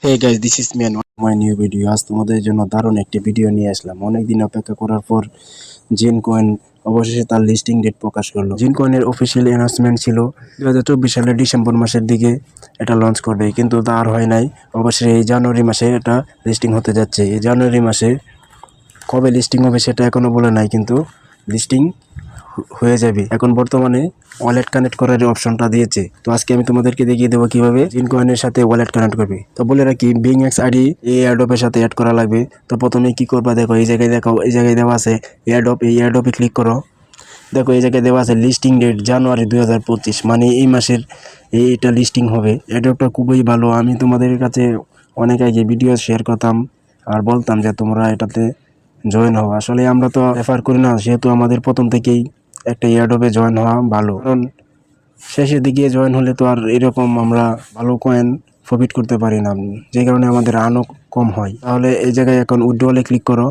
Hey guys, this is me and my new video. আজ তোমাদের জন্য দারুণ একটি ভিডিও নিয়ে আসলাম। অনেকদিন অপেক্ষা করার পর জিন কয়েন অবশেষে তার লিস্টিং ডেট প্রকাশ করলো। জিন কয়েনের অফিসিয়াল অ্যানাউন্সমেন্ট ছিল 2024 সালের ডিসেম্বর মাসের দিকে এটা লঞ্চ করবে, কিন্তু তা আর হয় নাই। অবশ্যই এই জানুয়ারি মাসে এটা লিস্টিং হতে যাচ্ছে। এই জানুয়ারি মাসে কবে লিস্টিং হবে সেটা এখনো বলে নাই, কিন্তু লিস্টিং হয়ে যাবে। এখন বর্তমানে ওয়ালেট কানেক্ট করার অপশনটা দিয়েছে। তো আজকে আমি তোমাদেরকে দেখিয়ে দেবো কিভাবে জিন কয়েনের সাথে ওয়ালেট কানেক্ট করবে। তো বলে রাখি, বিংএক্স আইডি এই এয়ারড্রপের সাথে অ্যাড করা লাগবে। তো প্রথমে কি করবা, দেখো এই জায়গায় এই জায়গায় দেওয়া আছে এয়ারড্রপ। এই এয়ারড্রপে ক্লিক করো। দেখো এই জায়গায় দেওয়া আছে লিস্টিং ডেট জানুয়ারি 2025, মানে এই মাসের এইটা লিস্টিং হবে। এয়ারড্রপটা খুবই ভালো। আমি তোমাদের কাছে অনেক আগে ভিডিও শেয়ার করতাম আর বলতাম যে তোমরা এটাতে জয়েন হও। আসলে আমরা তো রেফার করি না, সেহেতু আমাদের প্রথম থেকেই একটা এয়ারড্রপে জয়েন হওয়া ভালো, কারণ শেষের দিকে জয়েন হলে তো আর এরকম আমরা ভালো কয়েন প্রফিট করতে পারি না, যে কারণে আমাদের আর্নও কম হয়। তাহলে এই জায়গায় এখন উইথড্রলে ক্লিক করো।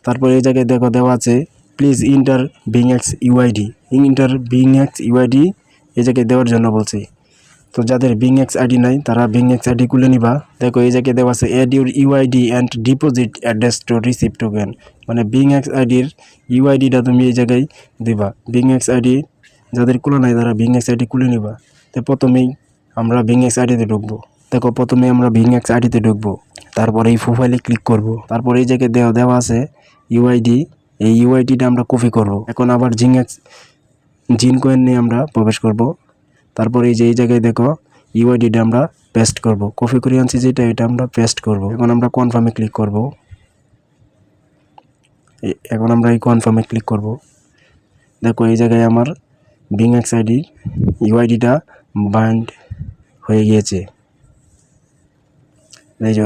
তারপর এই জায়গায় দেখো দেওয়া আছে please enter BingX UID. Enter BingX UID এই জায়গায় দেওয়ার জন্য বলছি। তো যাদের বিংএক্স আইডি নাই তারা বিংএক্স আইডি খুলে নিবা। দেখো এই জায়গায় দেওয়া আছে add your UID and deposit address to receive token, মানে বিংএক্স আইডির ইউআইডিটা তুমি এই জায়গায় দিবা। বিংএক্স আইডি যাদের খুলে নাই তারা বিংএক্স আইডি খুলে নিবা। তো প্রথমেই আমরা বিংএক্স আইডিতে ঢুকবো। দেখো প্রথমে আমরা বিংএক্স আইডিতে ঢুকবো, তারপরে এই প্রোফাইলে ক্লিক করব। তারপরে এই জায়গায় দেওয়া আছে ইউআইডি। এই ইউআইডিটা আমরা কপি করব। এখন আবার জিন কয়েন নিয়ে আমরা প্রবেশ করব। তারপরে এই যে এই জায়গায় দেখো ইউআইডিটা আমরা পেস্ট করব। কপি করে আনছি যেটা, এটা আমরা পেস্ট করব। এখন আমরা কনফার্মে ক্লিক করব। এখন আমরা এই কনফার্মে ক্লিক করব। দেখো এই জায়গায় আমার বিংএক্স আইডি ইউআইডিটা বান্ড হয়ে গিয়েছে।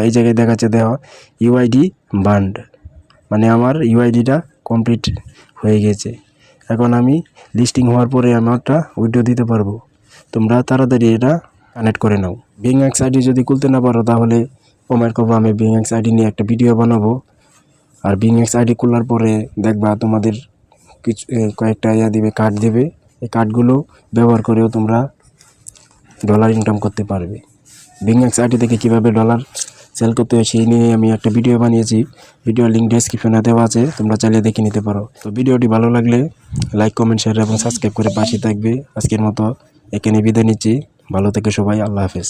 এই জায়গায় দেখাচ্ছে দেখো ইউআইডি বান্ড, মানে আমার ইউআইডিটা কমপ্লিট হয়ে গেছে। এখন আমি লিস্টিং হওয়ার পরে আমি একটা উইথড্র দিতে পারবো। তোমরা তাড়াতাড়ি এটা কানেক্ট করে নাও। বিংএক্স আইডি যদি খুলতে না পারো তাহলে কমেন্ট করবো, আমি বিংএক্স আইডি নিয়ে একটা ভিডিও বানাবো। আর বিংএক্স আইডি খোলার পরে দেখবা তোমাদের কিছু কয়েকটা দিবে, কার্ড দেবে। এই কার্ডগুলো ব্যবহার করেও তোমরা ডলার ইনকাম করতে পারবে। বিংএক্স আইডি থেকে কীভাবে ডলার সেল করতে হয় সেই নিয়ে আমি একটা ভিডিও বানিয়েছি। ভিডিওর লিঙ্ক ডেসক্রিপশনে দেওয়া আছে, তোমরা চাইলে দেখে নিতে পারো। তো ভিডিওটি ভালো লাগলে লাইক, কমেন্ট, শেয়ার এবং সাবস্ক্রাইব করে পাশে থাকবে। আজকের মতো এখানে বিদায় নিচ্ছি। ভালো থেকে সবাই, আল্লাহ হাফেজ।